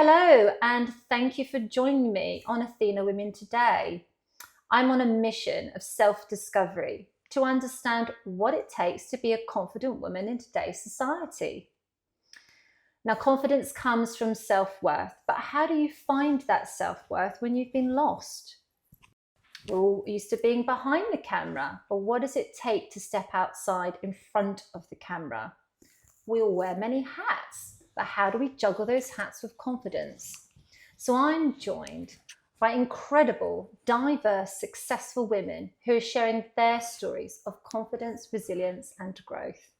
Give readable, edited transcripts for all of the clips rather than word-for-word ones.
Hello, and thank you for joining me on Athena Women Today. I'm on a mission of self-discovery to understand what it takes to be a confident woman in today's society. Now, confidence comes from self-worth, but how do you find that self-worth when you've been lost? We're all used to being behind the camera, but what does it take to step outside in front of the camera? We all wear many hats, but how do we juggle those hats with confidence? So I'm joined by incredible, diverse, successful women who are sharing their stories of confidence, resilience, and growth.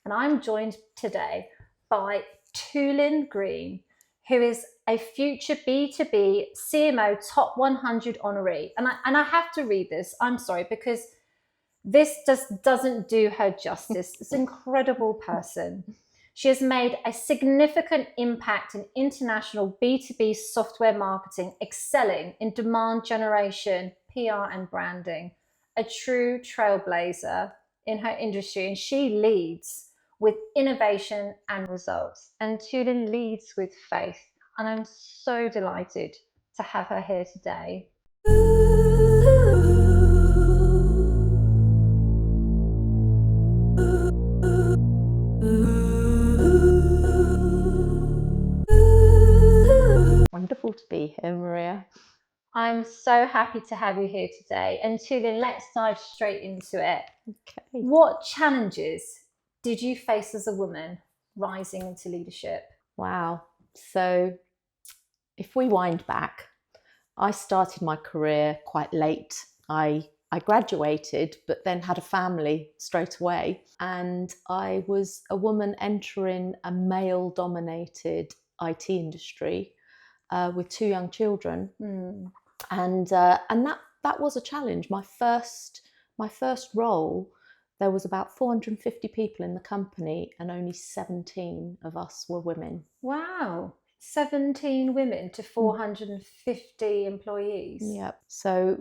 And I'm joined today by Tulin Green, who is a future B2B CMO Top 100 honoree. And I have to read this, I'm sorry, because this just doesn't do her justice. It's an incredible person. She has made a significant impact in international B2B software marketing, excelling in demand generation, PR, and branding. A true trailblazer in her industry, and she leads with innovation and results. And Tulin leads with faith. And I'm so delighted to have her here today. Wonderful to be here, Maria. I'm so happy to have you here today. And Tulin, let's dive straight into it. Okay. What challenges did you face as a woman rising into leadership? Wow. So if we wind back, I started my career quite late. I graduated, but then had a family straight away. And I was a woman entering a male-dominated IT industry with two young children. And that was a challenge. My first role, there was about 450 people in the company and only 17 of us were women. Wow. 17 women to 450 employees. Yep. So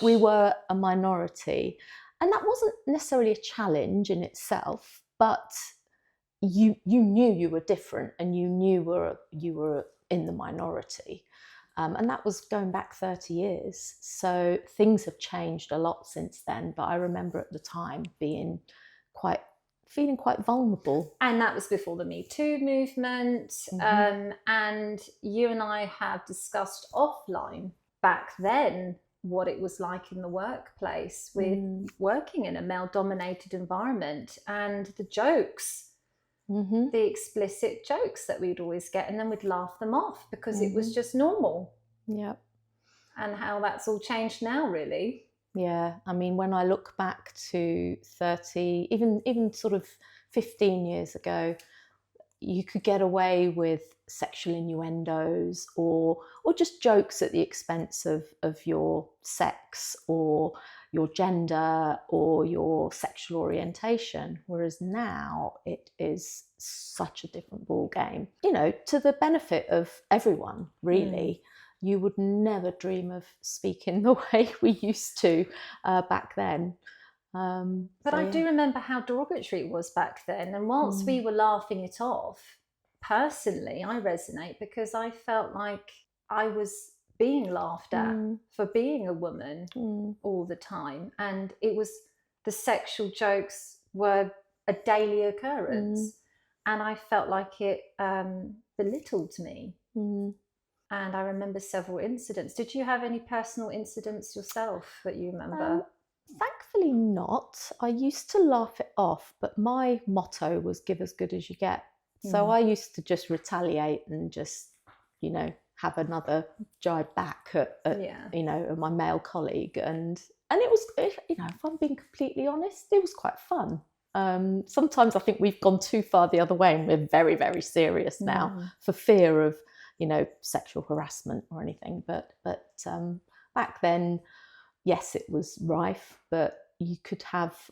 we were a minority, and that wasn't necessarily a challenge in itself, but you knew you were different, and you knew you were in the minority. And that was going back 30 years. So things have changed a lot since then. But I remember at the time feeling quite vulnerable. And that was before the Me Too movement. And you and I have discussed offline back then what it was like in the workplace with working in a male-dominated environment, and the jokes. The explicit jokes that we'd always get, and then we'd laugh them off because it was just normal. Yeah. And how that's all changed now, really. Yeah. I mean, when I look back to 30, even sort of 15 years ago, you could get away with sexual innuendos or just jokes at the expense of your sex or your gender or your sexual orientation, whereas now it is such a different ball game, to the benefit of everyone, really. You would never dream of speaking the way we used to back then. But I do remember how derogatory it was back then, and whilst we were laughing it off, personally I resonate because I felt like I was being laughed at for being a woman all the time, and it was the sexual jokes were a daily occurrence, and I felt like it belittled me. And I remember several incidents. Did you have any personal incidents yourself that you remember? Thankfully not. I used to laugh it off, but my motto was give as good as you get. So I used to just retaliate and just, have another jibe back at my male colleague. And it was, if I'm being completely honest, it was quite fun. Sometimes I think we've gone too far the other way, and we're very, very serious now for fear of, sexual harassment or anything. But back then, yes, it was rife, but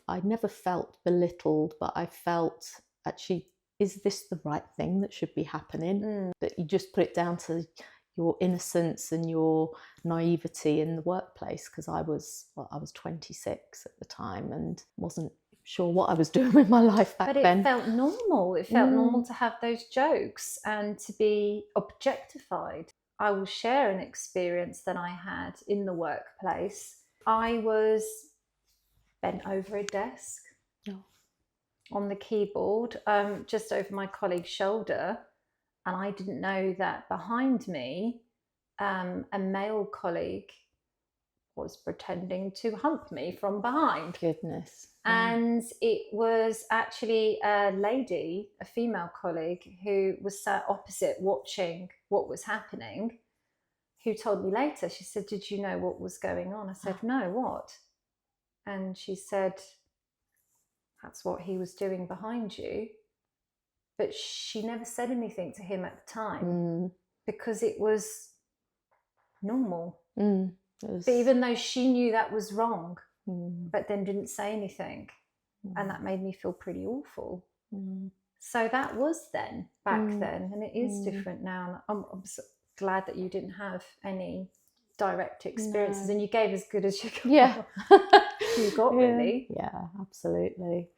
I never felt belittled, but I felt actually, is this the right thing that should be happening? But you just put it down to your innocence and your naivety in the workplace, because I was 26 at the time and wasn't sure what I was doing with my life back But it then. felt normal. It felt normal to have those jokes and to be objectified. I will share an experience that I had in the workplace. I was bent over a desk on the keyboard, just over my colleague's shoulder. And I didn't know that behind me, a male colleague was pretending to hump me from behind. Goodness. And it was actually a lady, a female colleague, who was sat opposite watching what was happening, who told me later, she said, "Did you know what was going on?" I said, "No, what?" And she said, "That's what he was doing behind you." But she never said anything to him at the time because it was normal. But even though she knew that was wrong, but then didn't say anything, and that made me feel pretty awful. So that was then, back then, and it is different now. I'm so glad that you didn't have any direct experiences, and you gave as good as you got. Yeah. You got, really. Yeah, absolutely.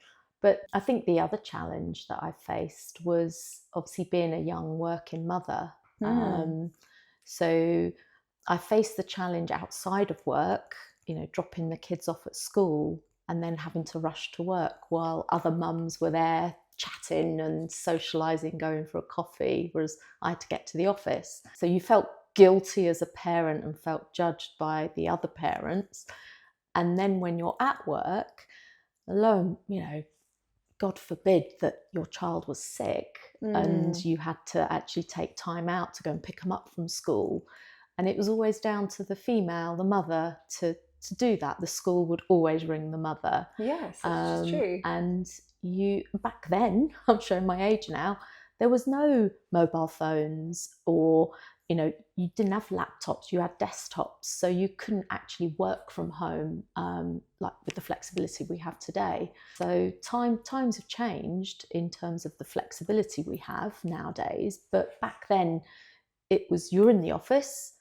But I think the other challenge that I faced was obviously being a young working mother. So I faced the challenge outside of work, you know, dropping the kids off at school and then having to rush to work while other mums were there chatting and socialising, going for a coffee, whereas I had to get to the office. So you felt guilty as a parent and felt judged by the other parents. And then when you're at work, alone, you know, God forbid that your child was sick and you had to actually take time out to go and pick them up from school. And it was always down to the female, the mother, to do that. The school would always ring the mother. Yes, that's true. And back then, I'm showing my age now, there was no mobile phones, or, you know, you didn't have laptops, you had desktops. So you couldn't actually work from home like with the flexibility we have today. So times have changed in terms of the flexibility we have nowadays. But back then, it was you're in the office,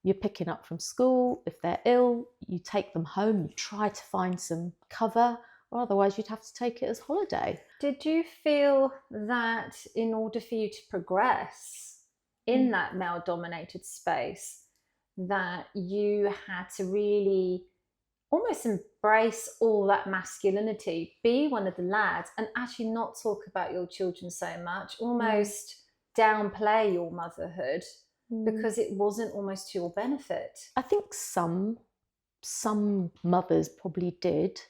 you're picking up from school. If they're ill, you take them home, you try to find some cover, or otherwise you'd have to take it as holiday. Did you feel that in order for you to progress in that male-dominated space, that you had to really almost embrace all that masculinity, be one of the lads, and actually not talk about your children so much, almost downplay your motherhood because it wasn't almost to your benefit? I think some mothers probably did.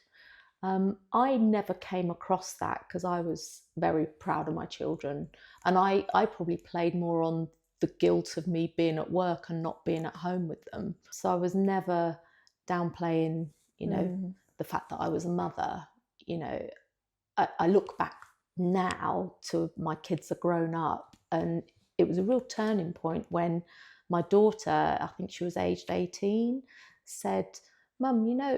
I never came across that because I was very proud of my children, and I probably played more on the guilt of me being at work and not being at home with them. So I was never downplaying, you know, the fact that I was a mother. You know, I look back now to my kids are grown up, and it was a real turning point when my daughter, I think she was aged 18, said, "Mum, you know,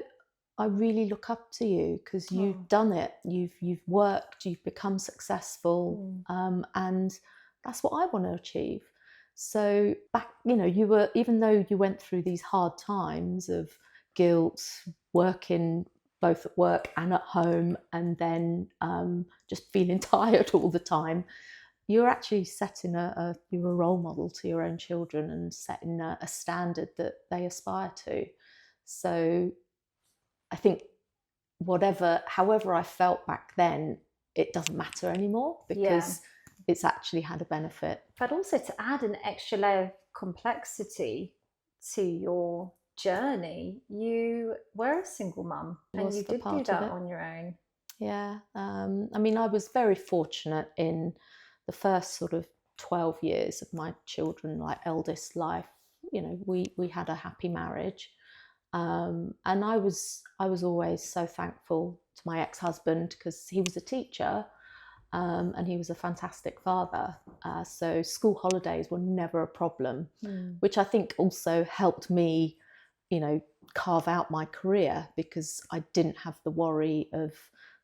I really look up to you because you've done it. You've worked, you've become successful, and that's what I want to achieve." So back, you know, you were, even though you went through these hard times of guilt, working both at work and at home, and then just feeling tired all the time, you're actually setting you're a role model to your own children and setting a standard that they aspire to. So I think however I felt back then, it doesn't matter anymore because it's actually had a benefit. But also to add an extra layer of complexity to your journey, you were a single mum and you did do that on your own. Yeah. I mean, I was very fortunate in the first sort of 12 years of my children, like eldest life. You know, we had a happy marriage. And I was always so thankful to my ex-husband because he was a teacher and he was a fantastic father. So school holidays were never a problem, which I think also helped me, you know, carve out my career because I didn't have the worry of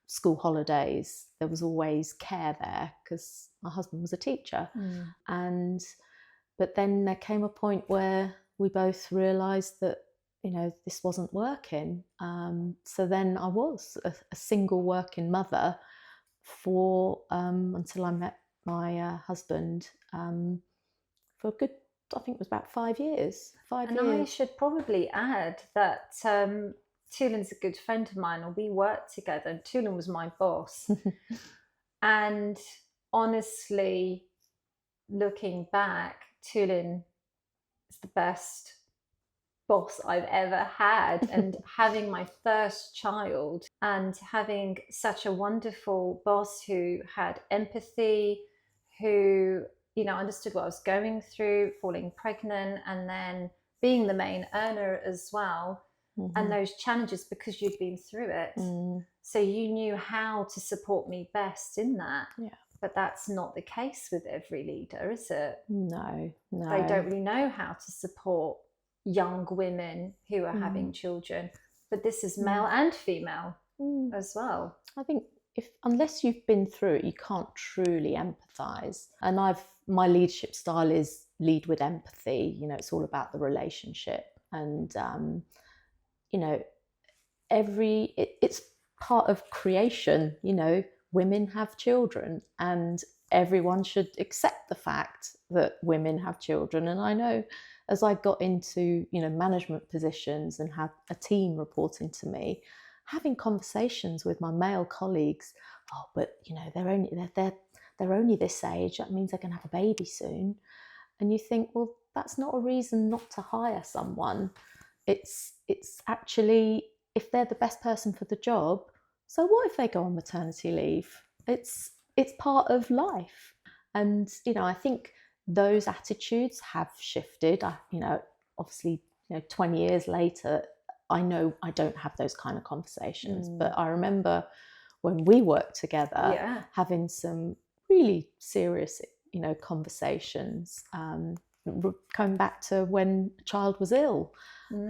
school holidays. There was always care there because my husband was a teacher. But then there came a point where we both realised that, this wasn't working. So then I was a single working mother for until I met my husband, for a good, I think it was about 5 years. And I should probably add that Tulin's a good friend of mine, and we worked together, and Tulin was my boss. And honestly, looking back, Tulin is the best boss I've ever had. And having my first child and having such a wonderful boss who had empathy, who, understood what I was going through, falling pregnant, and then being the main earner as well. And those challenges, because you'd been through it. So you knew how to support me best in that. Yeah. But that's not the case with every leader, is it? No. They don't really know how to support young women who are having children. But this is male and female as well. I think unless you've been through it, you can't truly empathise. And my leadership style is lead with empathy. It's all about the relationship. And it's part of creation. Women have children, and everyone should accept the fact that women have children. And I know, as I got into management positions and had a team reporting to me, having conversations with my male colleagues, but they're only this age, that means they're going to have a baby soon. And you think, well, that's not a reason not to hire someone. It's actually, if they're the best person for the job, so what if they go on maternity leave? It's part of life. And I think those attitudes have shifted. Obviously 20 years later, I know I don't have those kind of conversations, but I remember when we worked together, having some really serious conversations, coming back to when a child was ill,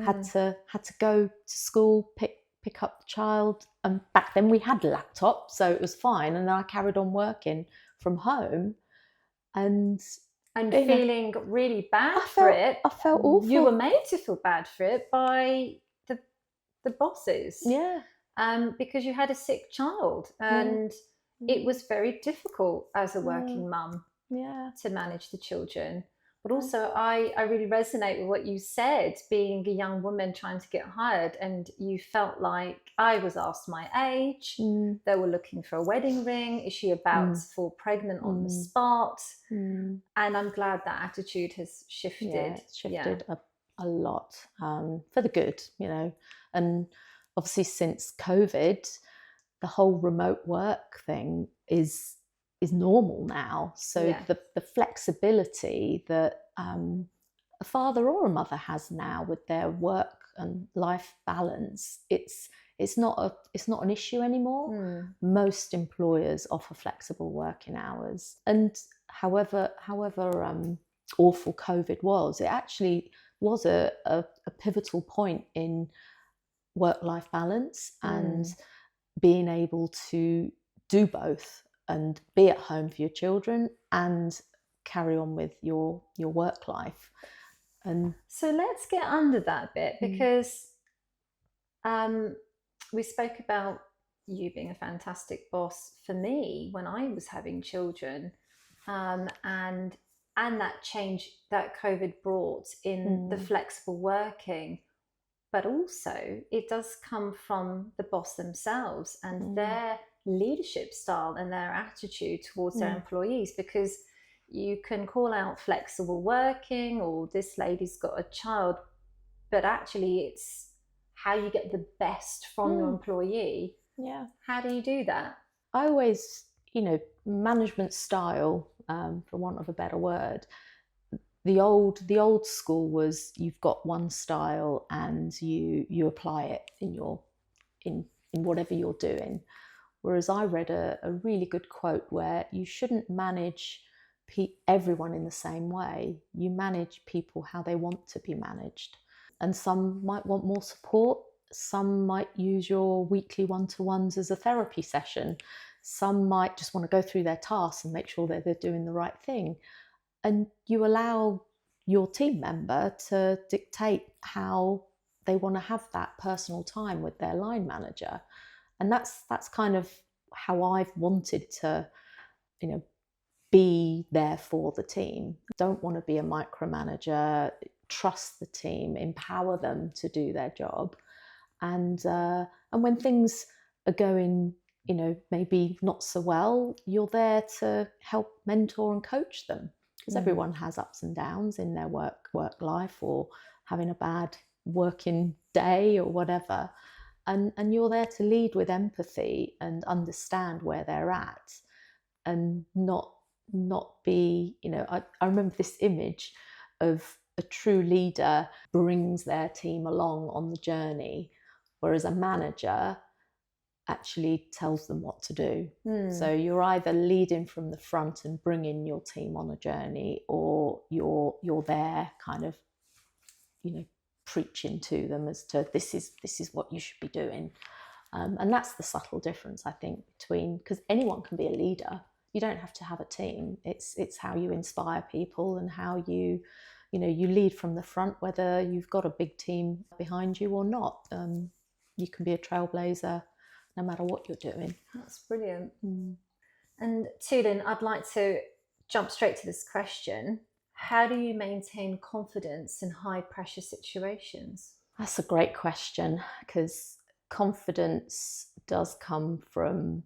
had to go to school, pick up the child, and back then we had laptops, so it was fine, and then I carried on working from home, and feeling really bad for it. I felt awful. You were made to feel bad for it by the bosses, because you had a sick child, and it was very difficult as a working mum to manage the children. But also, I really resonate with what you said, being a young woman trying to get hired, and you felt like I was asked my age, they were looking for a wedding ring, is she about to fall pregnant on the spot? And I'm glad that attitude has shifted. It's shifted a lot, for the good, and obviously since COVID, the whole remote work thing is normal now. So the flexibility that a father or a mother has now with their work and life balance, it's not an issue anymore. Most employers offer flexible working hours, and however awful COVID was, it actually was a pivotal point in work-life balance and being able to do both and be at home for your children and carry on with your work life. And so let's get under that bit, because we spoke about you being a fantastic boss for me when I was having children, and that change that COVID brought in the flexible working. But also it does come from the boss themselves and their leadership style and their attitude towards their employees, because you can call out flexible working or this lady's got a child, but actually it's how you get the best from your employee. How do you do that? I always, management style, for want of a better word, the old school was you've got one style and you apply it in whatever you're doing. Whereas I read a really good quote where you shouldn't manage everyone in the same way. You manage people how they want to be managed. And some might want more support. Some might use your weekly one-to-ones as a therapy session. Some might just want to go through their tasks and make sure that they're doing the right thing. And you allow your team member to dictate how they want to have that personal time with their line manager. And that's kind of how I've wanted to, you know, be there for the team. Don't want to be a micromanager. Trust the team, empower them to do their job. And when things are going, you know, maybe not so well, you're there to help mentor and coach them, because everyone has ups and downs in their work life, or having a bad working day or whatever. And you're there to lead with empathy and understand where they're at, and not be, you know, I remember this image of a true leader brings their team along on the journey, whereas a manager actually tells them what to do. So you're either leading from the front and bringing your team on a journey, or you're there kind of, you know, preaching to them as to this is what you should be doing. And that's the subtle difference, I think, between, because anyone can be a leader. You don't have to have a team. It's how you inspire people and how you know, you lead from the front, whether you've got a big team behind you or not. You can be a trailblazer no matter what you're doing. That's brilliant. And Tulin, I'd like to jump straight to this question. How do you maintain confidence in high pressure situations? That's a great question, because confidence does come from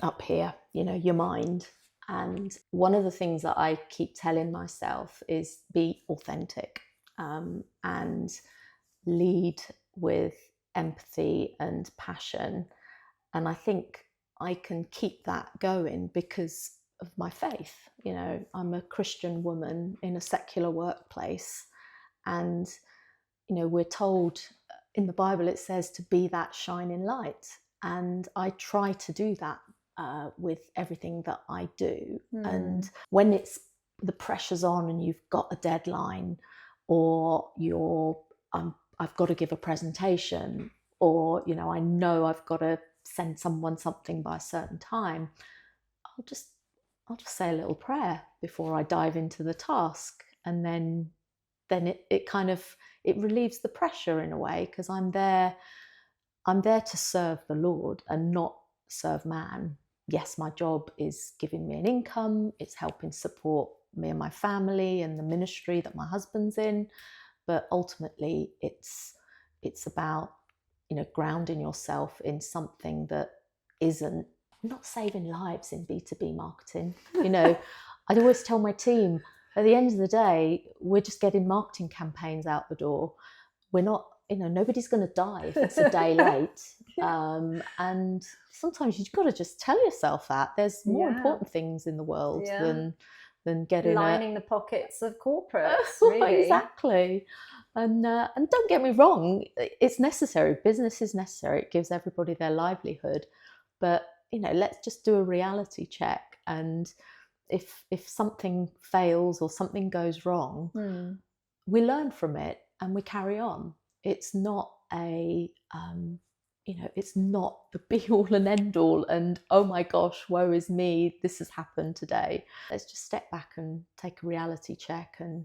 up here, you know, your mind. And one of the things that I keep telling myself is be authentic, and lead with empathy and passion. And I think I can keep that going because of my faith. You know, I'm a Christian woman in a secular workplace, and, you know, we're told in the Bible, it says to be that shining light. And I try to do that with everything that I do. And when it's the pressure's on and you've got a deadline, or I've got to give a presentation, or, you know I've got to send someone something by a certain time, I'll just say a little prayer before I dive into the task, and then it kind of, it relieves the pressure in a way, because I'm there to serve the Lord and not serve man. Yes, my job is giving me an income, it's helping support me and my family and the ministry that my husband's in, but ultimately it's about, you know, grounding yourself in something that isn't, I'm not saving lives in B2B marketing. You know, I'd always tell my team, at the end of the day, we're just getting marketing campaigns out the door. We're not, you know, nobody's going to die if it's a day late. And sometimes you've got to just tell yourself that there's more important things in the world than getting lining the pockets of corporates. Really. Exactly. And don't get me wrong, it's necessary. Business is necessary. It gives everybody their livelihood. But, you know, let's just do a reality check. And if something fails or something goes wrong, we learn from it and we carry on. It's not a, you know, it's not the be all and end all and, oh my gosh, woe is me, this has happened today. Let's just step back and take a reality check and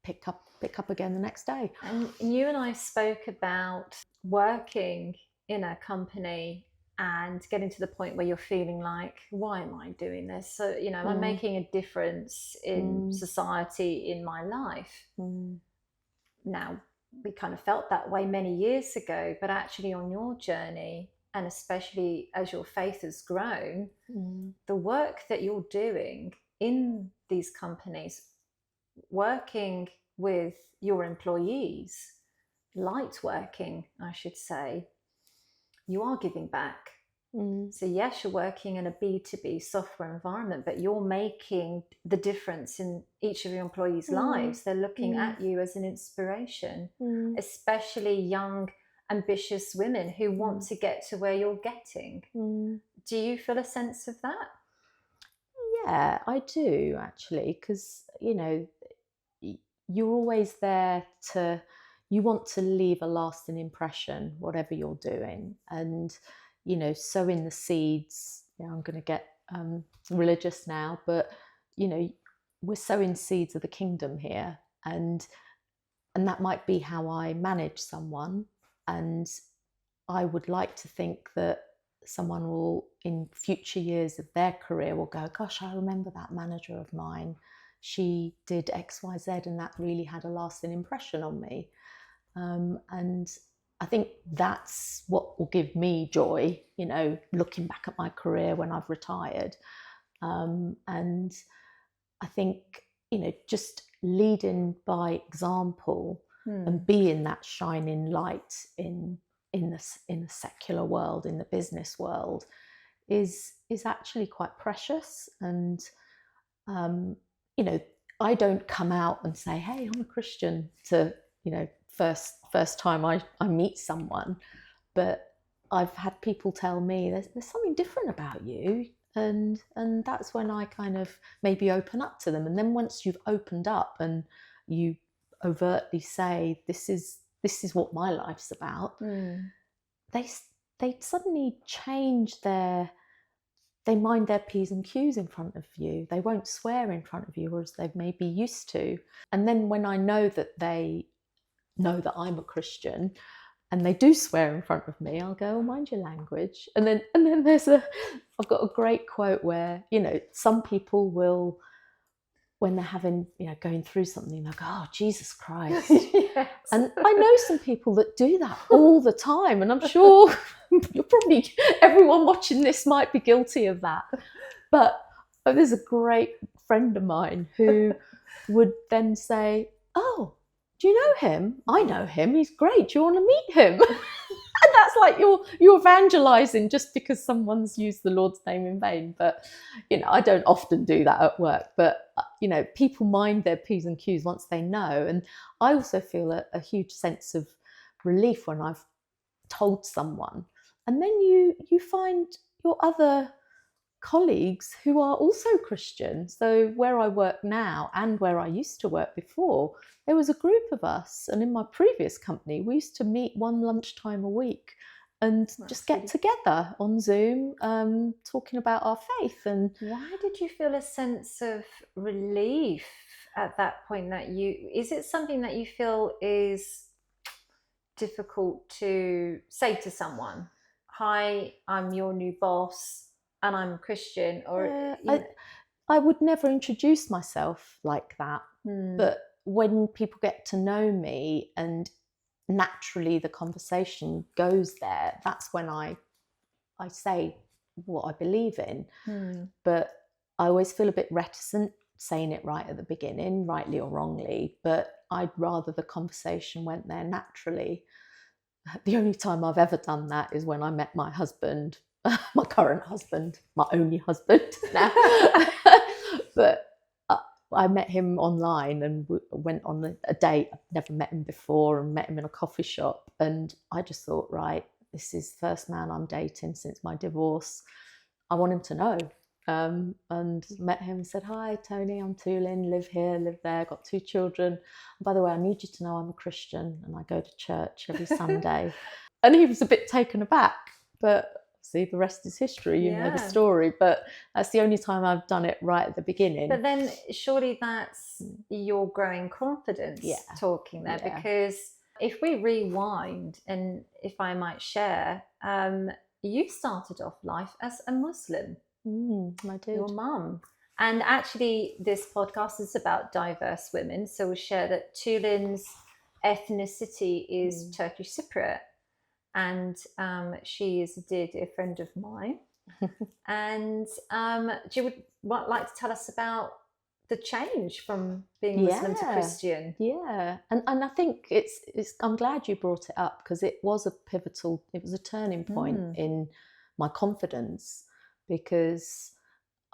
pick up again the next day. And you and I spoke about working in a company and getting to the point where you're feeling like, why am I doing this? So, you know, I'm making a difference in society, in my life. Now, we kind of felt that way many years ago, but actually on your journey, and especially as your faith has grown, the work that you're doing in these companies, working with your employees, light working, I should say, you are giving back. So yes, you're working in a B2B software environment, but you're making the difference in each of your employees' lives. They're looking at you as an inspiration, especially young, ambitious women who want to get to where you're getting. Do you feel a sense of that? Yeah, I do, actually, because, you know, you're always there you want to leave a lasting impression, whatever you're doing. And, you know, sowing the seeds, you know, I'm going to get religious now, but, you know, we're sowing seeds of the kingdom here. And and that might be how I manage someone. And I would like to think that someone will, in future years of their career, will go, gosh, I remember that manager of mine. She did X, Y, Z, and that really had a lasting impression on me. And I think that's what will give me joy, you know, looking back at my career when I've retired. And I think, you know, just leading by example and being that shining light in the secular world, in the business world, is actually quite precious. And you know, I don't come out and say, hey, I'm a Christian to, you know, first time I meet someone, but I've had people tell me there's something different about you, and that's when I kind of maybe open up to them. And then once you've opened up and you overtly say, this is what my life's about, they suddenly change they mind their P's and Q's in front of you. They won't swear in front of you, as they may be used to. And then when I know that they know that I'm a Christian and they do swear in front of me, I'll go, oh, mind your language. And then I've got a great quote where, you know, some people will, when they're having, you know, going through something, they'll go, oh, Jesus Christ. Yes. And I know some people that do that all the time. And I'm sure you're probably, everyone watching this might be guilty of that. But there's a great friend of mine who would then say, oh, do you know him? I know him. He's great. Do you want to meet him? And that's like you're evangelizing just because someone's used the Lord's name in vain. But, you know, I don't often do that at work. But, you know, people mind their P's and Q's once they know. And I also feel a huge sense of relief when I've told someone. And then you find your other colleagues who are also Christian. So where I work now and where I used to work before, there was a group of us. And in my previous company, we used to meet one lunchtime a week and just get together on Zoom, talking about our faith. And why did you feel a sense of relief at that point? Is it something that you feel is difficult to say to someone? Hi, I'm your new boss and I'm Christian, or I would never introduce myself like that. But when people get to know me and naturally the conversation goes there, that's when I say what I believe in. But I always feel a bit reticent saying it right at the beginning, rightly or wrongly, but I'd rather the conversation went there naturally. The only time I've ever done that is when I met my husband, my current husband, my only husband now. But I met him online and went on a date. I've never met him before, and met him in a coffee shop. And I just thought, right, this is the first man I'm dating since my divorce. I want him to know. And met him and said, hi, Tony, I'm Tulin, live here, live there, got 2 children. And by the way, I need you to know I'm a Christian and I go to church every Sunday. And he was a bit taken aback, but see, the rest is history, you know the story. But that's the only time I've done it right at the beginning. But then surely that's your growing confidence talking there, because if we rewind, and if I might share, you started off life as a Muslim. I did. Your mum. And actually, this podcast is about diverse women. So we'll share that Tulin's ethnicity is Turkish Cypriot. And she is a dear, dear friend of mine. And do you like to tell us about the change from being Muslim to Christian? Yeah. And I think it's I'm glad you brought it up, because it was a turning point in my confidence, because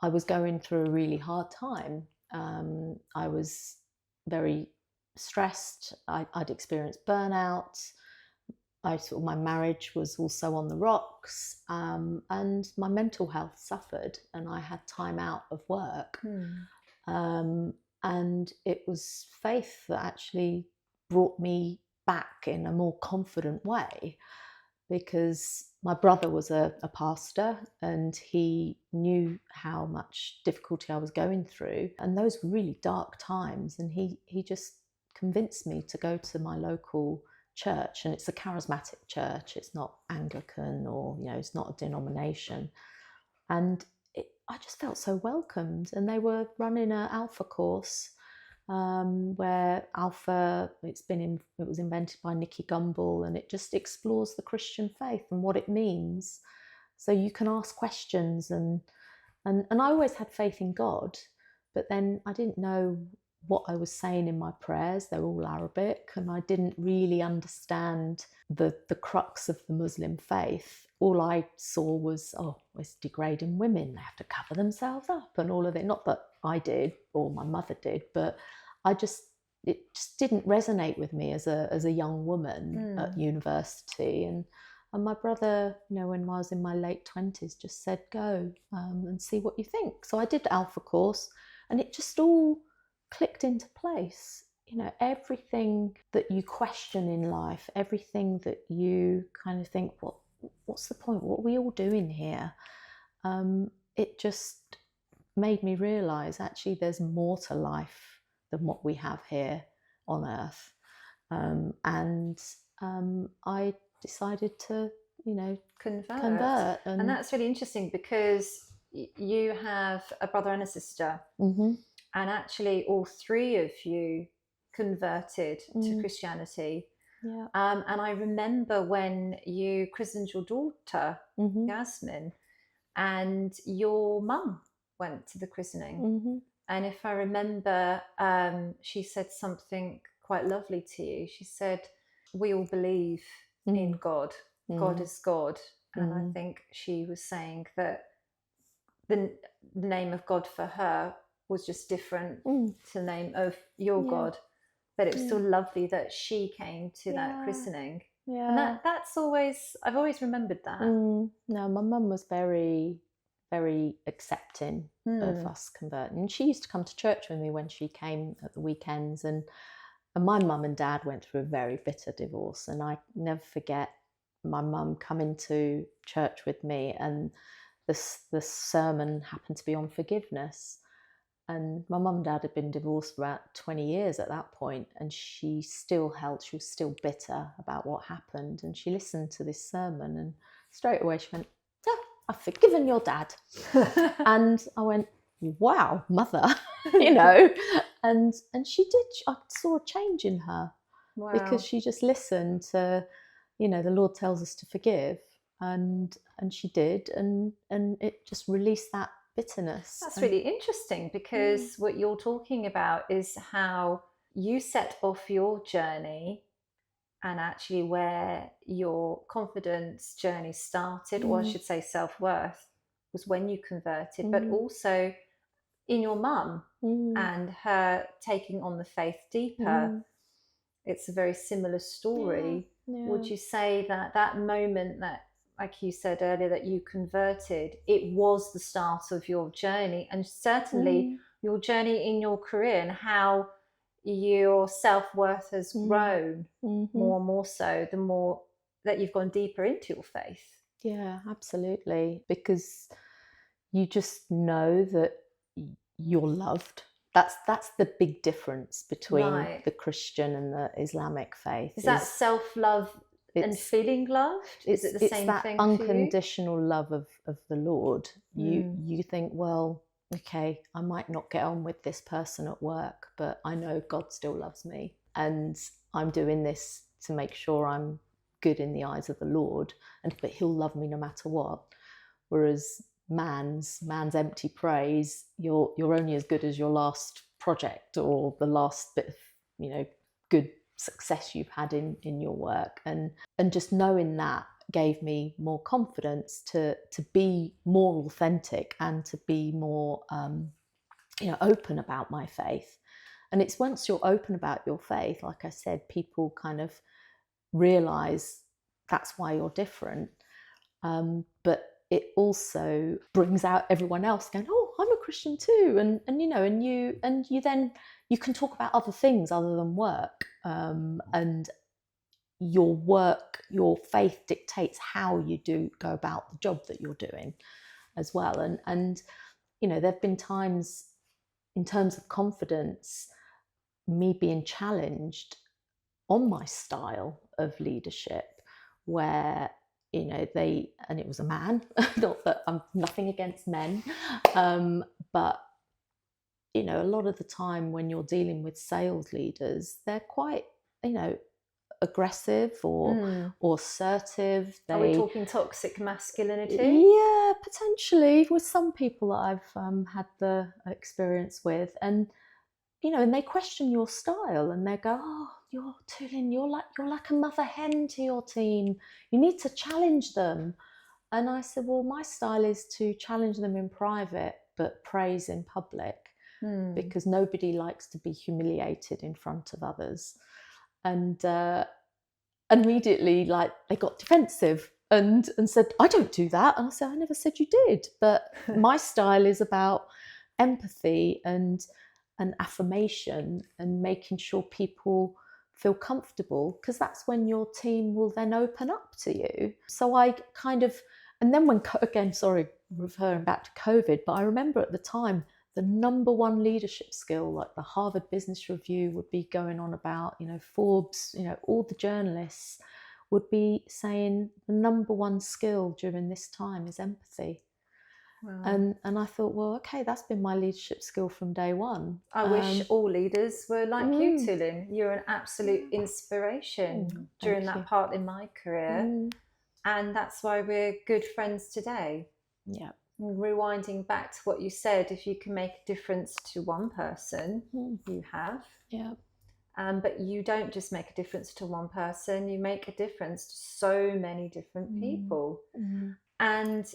I was going through a really hard time. I was very stressed. I'd experienced burnout. My marriage was also on the rocks, and my mental health suffered, and I had time out of work. And it was faith that actually brought me back in a more confident way, because my brother was a pastor and he knew how much difficulty I was going through, and those were really dark times, and he just convinced me to go to my local church, and it's a charismatic church. It's not Anglican, or it's not a denomination. And I just felt so welcomed. And they were running an Alpha course, where Alpha, it was invented by Nicky Gumbel, and it just explores the Christian faith and what it means. So you can ask questions, and I always had faith in God, but then I didn't know what I was saying in my prayers. They're all Arabic, and I didn't really understand the crux of the Muslim faith. All I saw was, it's degrading women. They have to cover themselves up and all of it. Not that I did or my mother did, but it just didn't resonate with me as a young woman at university. And my brother, when I was in my late 20s, just said, go and see what you think. So I did the Alpha course, and it just all clicked into place. Everything that you question in life, everything that you kind of think, what's the point? What are we all doing here? It just made me realise, actually, there's more to life than what we have here on Earth. I decided to, convert. And that's really interesting, because you have a brother and a sister, and actually all three of you converted to Christianity. Yeah. And I remember when you christened your daughter, Yasmin, and your mum went to the christening. And if I remember, she said something quite lovely to you. She said, we all believe in God. God is God. And I think she was saying that the name of God for her was just different to the name of your God. But it was still lovely that she came to that christening. Yeah. And that's always, I've always remembered that. No, my mum was very, very accepting of us converting. And she used to come to church with me when she came at the weekends. And my mum and dad went through a very bitter divorce. And I never forget my mum coming to church with me, and the sermon happened to be on forgiveness. And my mum and dad had been divorced for about 20 years at that point, and she was still bitter about what happened. And she listened to this sermon, and straight away she went, I've forgiven your dad. And I went, wow, mother, and she did. I saw a change in her. Wow. Because she just listened to, the Lord tells us to forgive, and she did, and it just released that bitterness. That's really interesting, because what you're talking about is how you set off your journey, and actually where your confidence journey started, or I should say self-worth, was when you converted, but also in your mum and her taking on the faith deeper. It's a very similar story. Yeah. Would you say that moment that, like you said earlier, that you converted, it was the start of your journey, and certainly your journey in your career, and how your self-worth has grown more and more so the more that you've gone deeper into your faith? Yeah, absolutely. Because you just know that you're loved. That's the big difference between the Christian and the Islamic faith. Is that self-love and feeling loved? Is it the same thing? It's that unconditional love of the Lord. You think, well, okay, I might not get on with this person at work, but I know God still loves me, and I'm doing this to make sure I'm good in the eyes of the Lord, but He'll love me no matter what. Whereas man's empty praise, you're only as good as your last project or the last bit of good success you've had in your work, and just knowing that gave me more confidence to be more authentic and to be more open about my faith. And it's once you're open about your faith, like I said, people kind of realize that's why you're different, but it also brings out everyone else going, oh, I'm a Christian too, and you then you can talk about other things other than work, and your faith dictates how you go about the job that you're doing as well. And there have been times, in terms of confidence, me being challenged on my style of leadership, where and it was a man, not that I'm nothing against men, but a lot of the time when you're dealing with sales leaders, they're quite aggressive or assertive. Are we talking toxic masculinity? Yeah, potentially, with some people that I've had the experience with, and they question your style, and they go, "Oh, you're Tulin, you're like a mother hen to your team. You need to challenge them." And I said, "Well, my style is to challenge them in private, but praise in public, because nobody likes to be humiliated in front of others." And immediately, like, they got defensive and said, "I don't do that." And I said, "I never said you did, but my style is about empathy and affirmation and making sure people feel comfortable, because that's when your team will then open up to you." So I kind of, and then again, sorry, referring back to COVID, but I remember at the time, the number one leadership skill, like the Harvard Business Review would be going on about, Forbes, all the journalists would be saying the number one skill during this time is empathy. Wow. And I thought, well, okay, that's been my leadership skill from day one. I wish all leaders were like you, Tulin. You're an absolute inspiration during that part in my career. And that's why we're good friends today. Yeah. Rewinding back to what you said, if you can make a difference to one person, you have. Yeah. But you don't just make a difference to one person, you make a difference to so many different people. And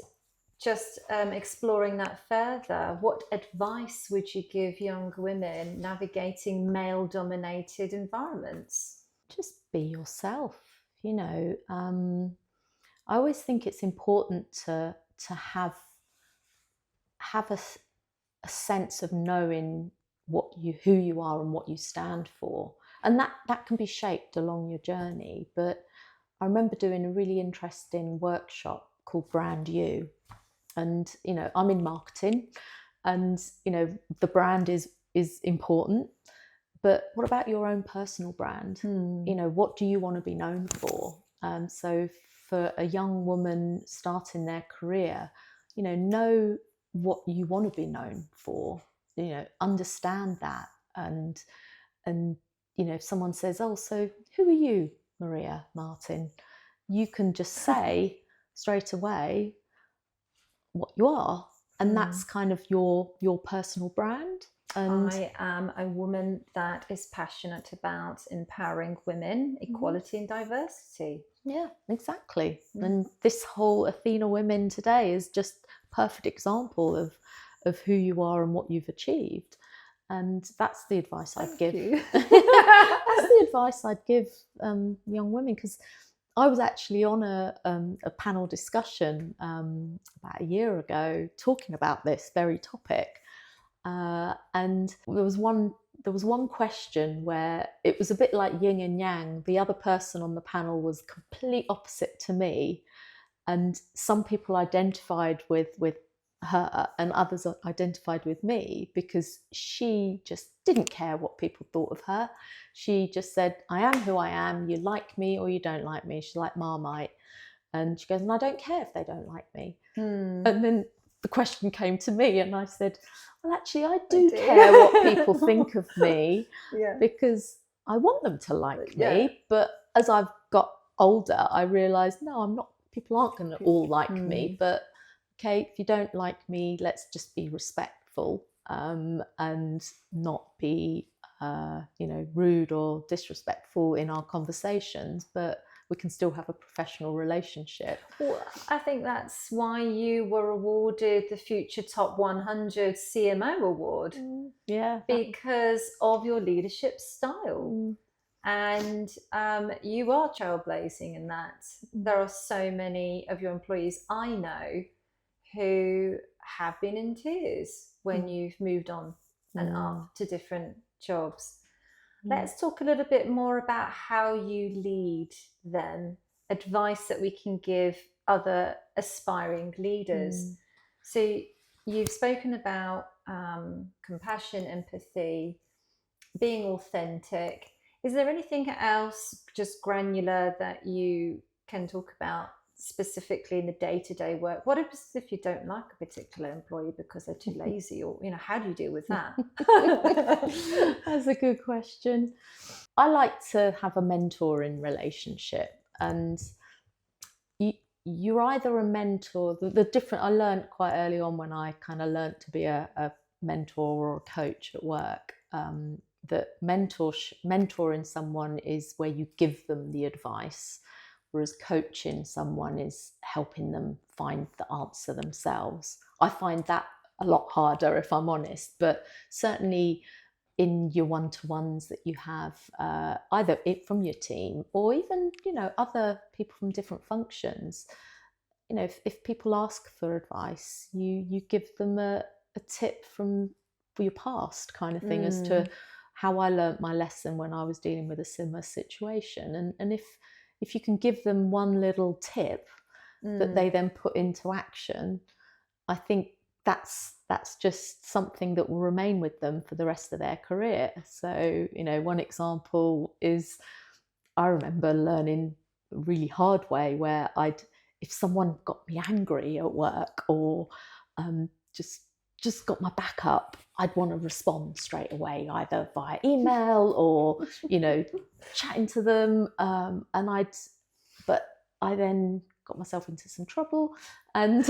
just exploring that further, what advice would you give young women navigating male-dominated environments? Just be yourself. I always think it's important to have a sense of knowing who you are and what you stand for, and that can be shaped along your journey. But I remember doing a really interesting workshop called Brand You, and I'm in marketing, and the brand is important, but what about your own personal brand? What do you want to be known for? So for a young woman starting their career, know what you want to be known for, understand that. And if someone says, "Oh, so who are you, Maria Martin?" you can just say straight away what you are, and that's kind of your personal brand. And I am a woman that is passionate about empowering women, equality and diversity. Yeah, exactly. And this whole Athena Women Today is just a perfect example of who you are and what you've achieved. And that's the advice I'd give. That's the advice I'd give young women, because I was actually on a panel discussion about a year ago talking about this very topic. And there was one question where it was a bit like yin and yang. The other person on the panel was complete opposite to me, and some people identified with her and others identified with me, because she just didn't care what people thought of her. She just said, "I am who I am. You like me or you don't like me." She's like Marmite. And she goes, "And I don't care if they don't like me." And then the question came to me, and I said, "Well, actually, I do care what people think of me, because I want them to like me." But as I've got older, I realised, no, people aren't going to all like me. But okay, if you don't like me, let's just be respectful and not be rude or disrespectful in our conversations, but we can still have a professional relationship. Well, I think that's why you were awarded the Future Top 100 CMO Award. Yeah. Because of your leadership style. And you are trailblazing in that. There are so many of your employees I know who have been in tears when you've moved on and up to different jobs. Let's talk a little bit more about how you lead then, advice that we can give other aspiring leaders. So you've spoken about compassion, empathy, being authentic. Is there anything else just granular that you can talk about specifically in the day-to-day work? What if you don't like a particular employee because they're too lazy, or how do you deal with that? That's a good question. I like to have a mentoring relationship, and you're either a mentor. The different I learned quite early on when I kind of learned to be a mentor or a coach at work. That mentoring someone is where you give them the advice, whereas coaching someone is helping them find the answer themselves. I find that a lot harder, if I'm honest, but certainly in your one-to-ones that you have, either from your team or even other people from different functions. If people ask for advice, you give them a tip for your past, kind of thing, as to how I learnt my lesson when I was dealing with a similar situation. And if you can give them one little tip that they then put into action, I think that's just something that will remain with them for the rest of their career. So, one example is, I remember learning a really hard way where if someone got me angry at work, or just got my back up, I'd want to respond straight away, either via email or chatting to them, but I then got myself into some trouble, and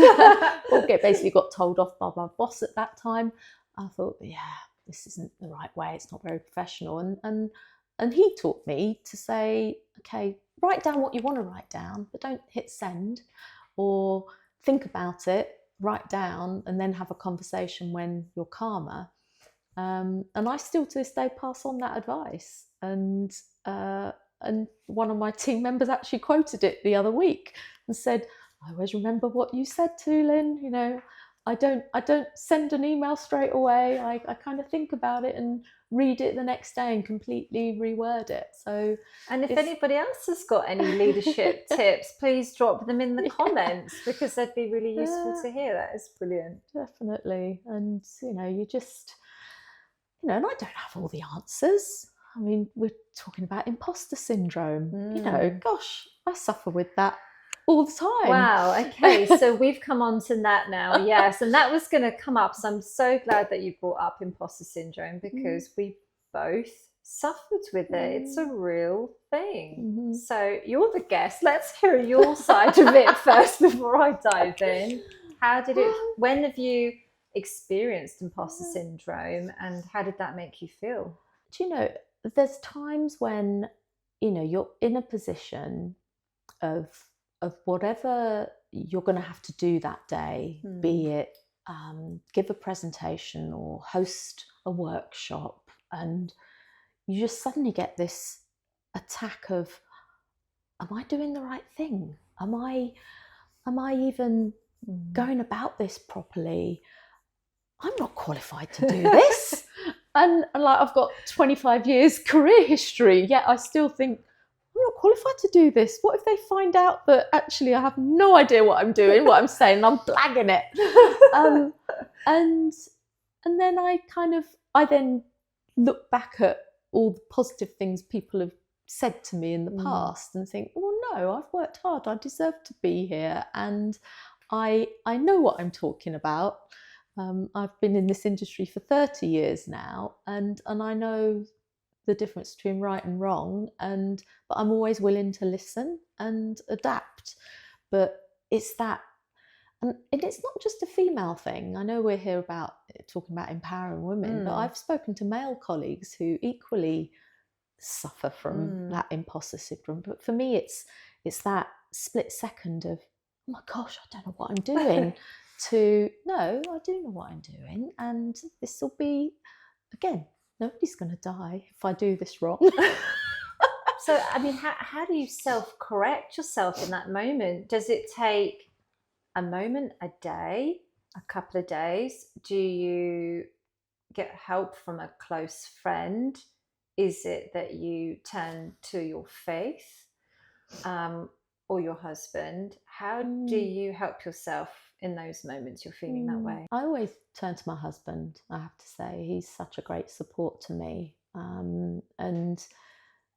basically got told off by my boss at that time. I thought, yeah, this isn't the right way. It's not very professional. And he taught me to say, okay, write down what you want to write down, but don't hit send, or think about it, write down, and then have a conversation when you're calmer. And I still to this day pass on that advice. And one of my team members actually quoted it the other week and said, I always remember what you said, Tulin. I don't send an email straight away. I kind of think about it and read it the next day and completely reword it. So, and if anybody else has got any leadership tips, please drop them in the comments, because they'd be really useful to hear. That is brilliant. Definitely. And you just, and I don't have all the answers. I mean, we're talking about imposter syndrome. Gosh, I suffer with that all the time. Wow. Okay. So we've come on to that now. Yes. And that was going to come up. So I'm so glad that you brought up imposter syndrome, because we both suffered with it. It's a real thing. So you're the guest. Let's hear your side of it first before I dive in. When have you experienced imposter syndrome, and how did that make you feel? There's times when you're in a position of whatever you're going to have to do that day, be it give a presentation or host a workshop, and you just suddenly get this attack of, am I doing the right thing? Am I even going about this properly? I'm not qualified to do this. and like, I've got 25 years career history, yet I still think, I'm not qualified to do this. What if they find out that actually I have no idea what I'm doing, what I'm saying, and I'm blagging it? And then I then look back at all the positive things people have said to me in the past and think, well, no, I've worked hard. I deserve to be here, and I know what I'm talking about. I've been in this industry for 30 years now, and I know the difference between right and wrong, but I'm always willing to listen and adapt. But it's that, and it's not just a female thing. I know we're here talking about empowering women, but I've spoken to male colleagues who equally suffer from that imposter syndrome. But for me, it's that split second of, oh my gosh, I don't know what I'm doing, to, no, I do know what I'm doing, and this will be, again, nobody's going to die if I do this wrong. So, I mean, how do you self-correct yourself in that moment? Does it take a moment, a day, a couple of days? Do you get help from a close friend? Is it that you turn to your faith or your husband? How do you help yourself in those moments you're feeling that way? I always turn to my husband, I have to say. He's such a great support to me. and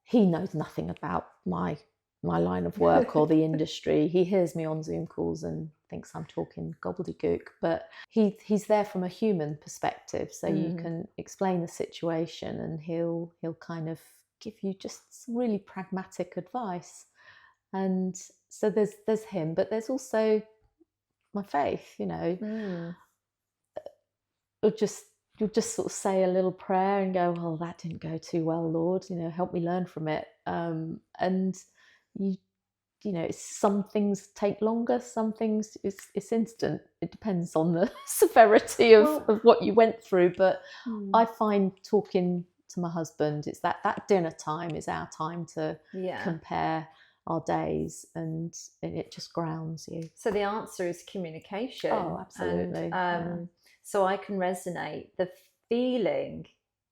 he knows nothing about my line of work or the industry. He hears me on Zoom calls and thinks I'm talking gobbledygook, but he's there from a human perspective, so you can explain the situation and he'll kind of give you just some really pragmatic advice. And so there's him, but there's also my faith, you'll just sort of say a little prayer and go, well, that didn't go too well, Lord, help me learn from it. And some things take longer, some things it's instant. It depends on the severity of what you went through. But I find talking to my husband, it's that dinner time is our time to compare our days, and it just grounds you. So the answer is communication. Oh, absolutely. And, so I can resonate the feeling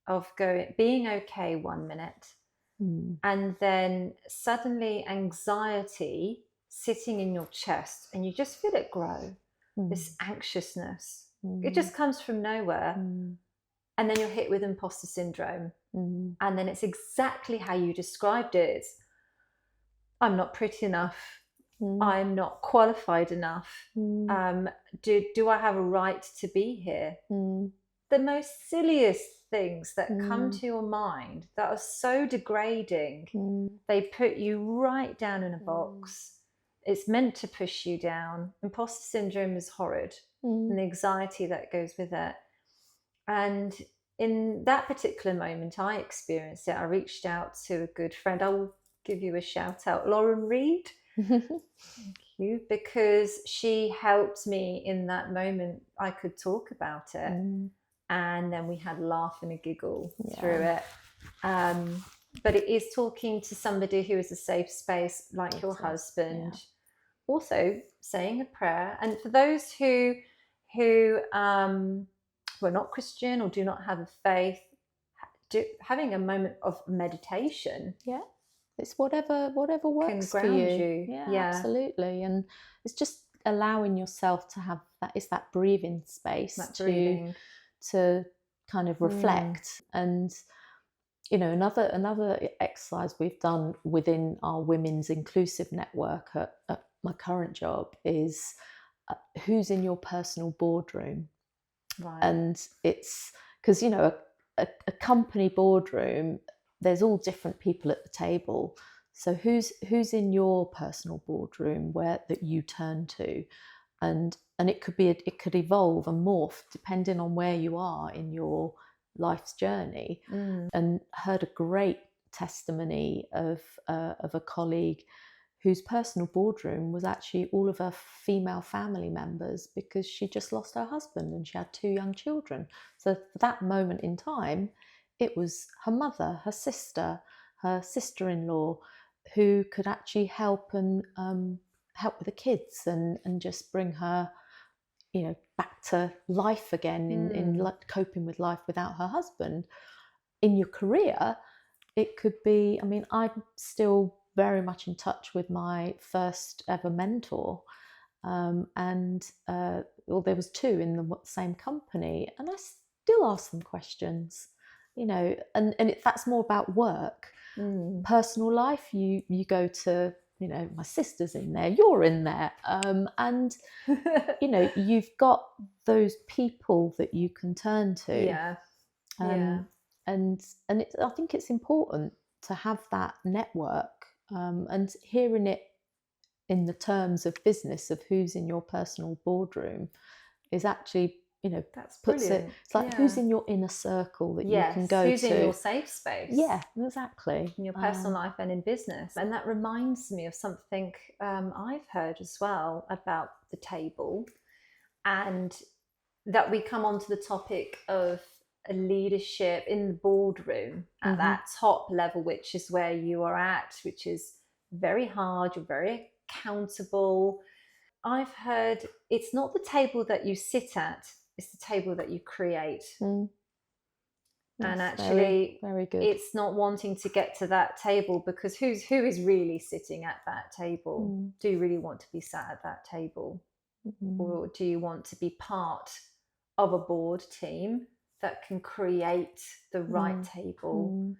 of being okay 1 minute, and then suddenly anxiety sitting in your chest, and you just feel it grow. This anxiousness, it just comes from nowhere, and then you're hit with imposter syndrome, and then it's exactly how you described it. It's, I'm not pretty enough. I'm not qualified enough. Do I have a right to be here? The most silliest things that come to your mind that are so degrading, they put you right down in a box. It's meant to push you down. Imposter syndrome is horrid, and the anxiety that goes with it. And in that particular moment, I experienced it. I reached out to a good friend. I will give you a shout out, Lauren Reed. Thank you, because she helped me in that moment. I could talk about it, and then we had a laugh and a giggle through it. But it is talking to somebody who is a safe space, like your husband. Also saying a prayer, and for those who are not Christian or do not have a faith, having a moment of meditation. It's whatever works for you. Yeah, absolutely. And it's just allowing yourself to have that. It's that breathing space to kind of reflect. And another exercise we've done within our women's inclusive network at my current job is who's in your personal boardroom. Right. And it's because a company boardroom, there's all different people at the table. So who's in your personal boardroom that you turn to, and it could evolve and morph depending on where you are in your life's journey. And heard a great testimony of a colleague whose personal boardroom was actually all of her female family members, because she just lost her husband and she had 2 young children. So for that moment in time, it was her mother, her sister, her sister-in-law who could actually help and help with the kids and just bring her, back to life again in coping with life without her husband. In your career, it could be, I'm still very much in touch with my first ever mentor. There was 2 in the same company, and I still ask them questions, and that's more about work. Personal life, you go to, my sister's in there, you're in there, and you've got those people that you can turn to. And I think it's important to have that network, and hearing it in the terms of business of who's in your personal boardroom is actually, that's puts brilliant. it. It's like who's in your inner circle that you can go who's to. in your safe space. Yeah, exactly. In your personal life and in business. And that reminds me of something I've heard as well about the table, and that we come onto the topic of leadership in the boardroom at that top level, which is where you are at, which is very hard. You're very accountable. I've heard it's not the table that you sit at, it's the table that you create. And actually, very good. It's not wanting to get to that table, because who is really sitting at that table? Do you really want to be sat at that table? Or do you want to be part of a board team that can create the right table.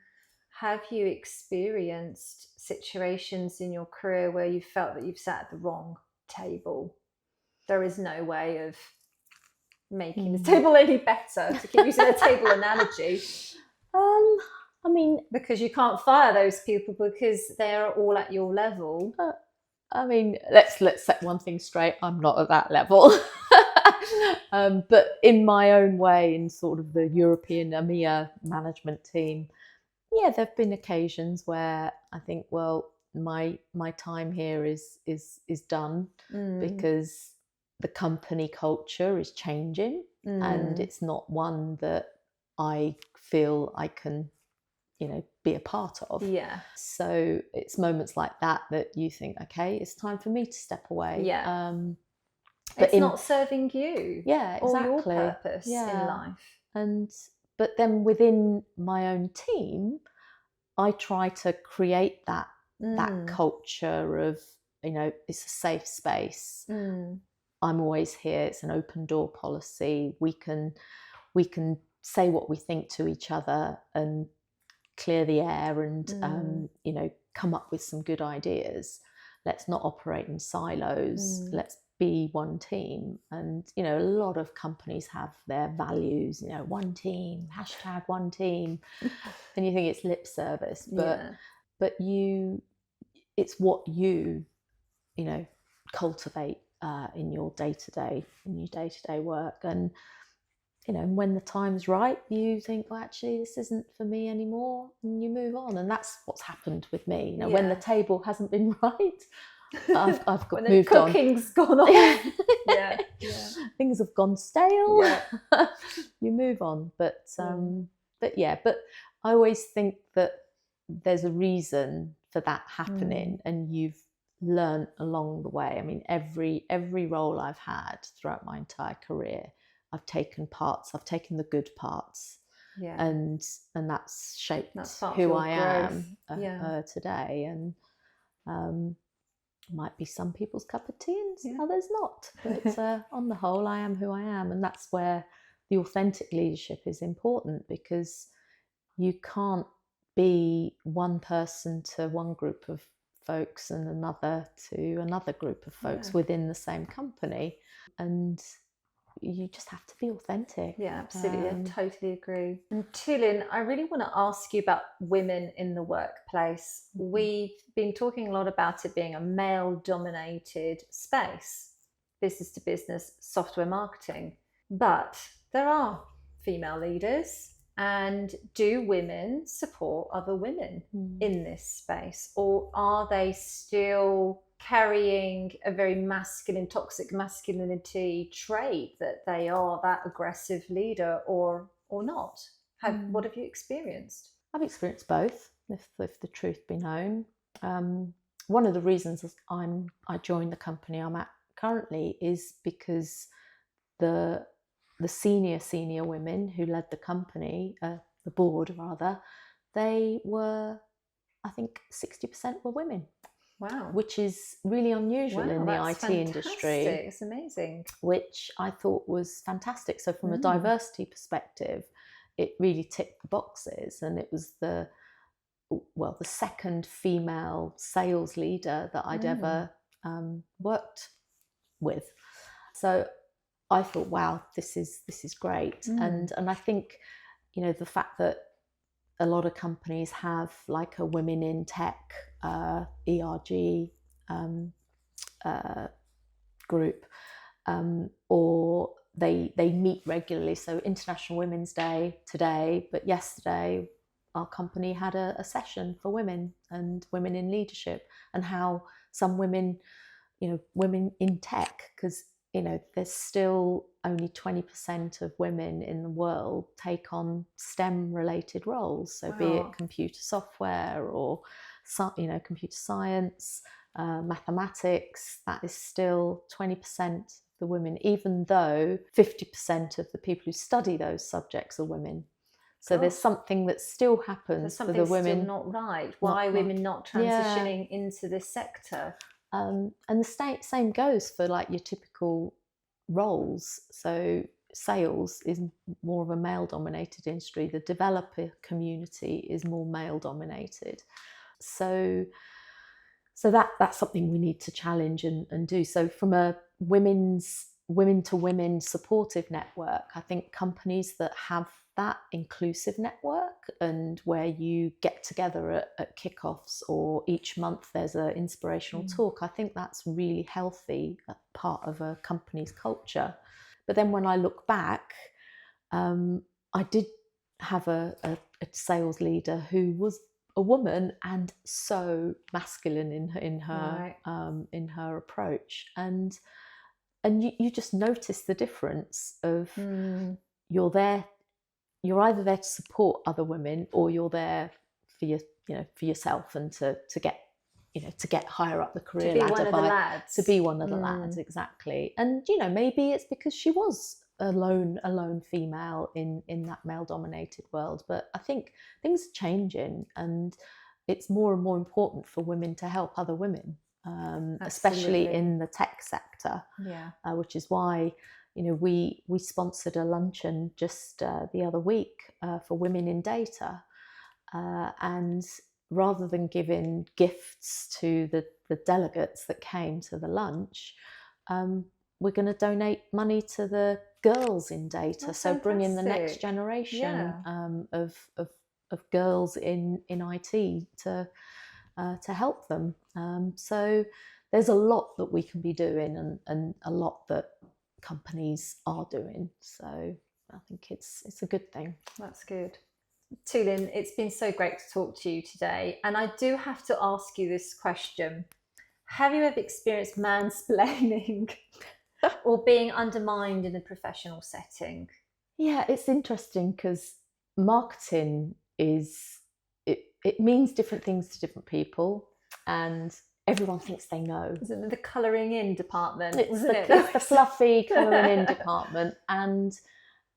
Have you experienced situations in your career where you felt that you've sat at the wrong table? There is no way of making the table any better, to keep using a table analogy. I mean, because you can't fire those people because they're all at your level. I mean, let's set one thing straight. I'm not at that level. But in my own way, in sort of the European EMEA management team, yeah, there have been occasions where I think, well, my time here is done because the company culture is changing and it's not one that I feel I can, be a part of. Yeah. So it's moments like that you think, okay, it's time for me to step away. Yeah. But it's not serving you. Yeah, exactly. Or your purpose in life. But then within my own team, I try to create that culture of, it's a safe space. I'm always here. It's an open door policy. We can say what we think to each other and clear the air and come up with some good ideas. Let's not operate in silos. Let's be one team. And a lot of companies have their values, one team, #one team, and you think it's lip service, but it's what you cultivate in your day-to-day work. And when the time's right, you think, well, actually, this isn't for me anymore, and you move on. And that's what's happened with me. When the table hasn't been right, I've got moved on. Cooking's gone off. yeah. Things have gone stale. Yeah. You move on. But I always think that there's a reason for that happening, and you've learned along the way. I mean, every role I've had throughout my entire career, I've taken the good parts, and that's shaped who I am today. And might be some people's cup of tea and others not, but on the whole, I am who I am. And that's where the authentic leadership is important, because you can't be one person to one group of folks and another to another group of folks within the same company, and you just have to be authentic. Yeah, absolutely. I totally agree. And Tulin, I really want to ask you about women in the workplace. We've been talking a lot about it being a male-dominated space, business to business, software marketing. But there are female leaders. And do women support other women in this space? Or are they still carrying a very masculine, toxic masculinity trait, that they are that aggressive leader or not? What have you experienced? I've experienced both, if the truth be known. One of the reasons I joined the company I'm at currently is because the senior women who led the company, the board rather, they were, I think 60% were women. Wow. Which is really unusual in the IT industry. It's amazing. Which I thought was fantastic. So from a diversity perspective, it really ticked the boxes. And it was the second female sales leader that I'd ever worked with. So I thought, wow, this is great. And I think, the fact that a lot of companies have like a women in tech ERG group, or they meet regularly. So International Women's Day today, but yesterday our company had a session for women and women in leadership, and how some women, women in tech, because there's still only 20% of women in the world take on STEM related roles. So be it computer software or, computer science, mathematics, that is still 20% of the women, even though 50% of the people who study those subjects are women. So there's something that still happens for the women. Still not right. Why are women not transitioning into this sector? And the same goes for like your typical roles. So sales is more of a male-dominated industry. The developer community is more male-dominated. So that's something we need to challenge and do. So from a women to women supportive network, I think companies that have that inclusive network, and where you get together at kickoffs, or each month there's an inspirational talk, I think that's really healthy part of a company's culture. But then when I look back, I did have a sales leader who was a woman and so masculine in her approach, and you just notice the difference of you're either there to support other women, or you're there for for yourself, and to get higher up the career ladder, to be one of the lads, exactly. And maybe it's because she was a lone female in that male dominated world, but I think things are changing, and it's more and more important for women to help other women, especially in the tech sector, which is why we sponsored a luncheon just the other week for women in data, and rather than giving gifts to the delegates that came to the lunch, we're going to donate money to the girls in data. That's so fantastic. Bringing the next generation of girls in IT to help them. So there's a lot that we can be doing, and a lot that companies are doing. So I think it's a good thing. That's good. Tulin, it's been so great to talk to you today. And I do have to ask you this question. Have you ever experienced mansplaining or being undermined in a professional setting? Yeah, it's interesting because marketing it means different things to different people, and everyone thinks they know. Isn't it the colouring in department? It's the fluffy colouring in department, and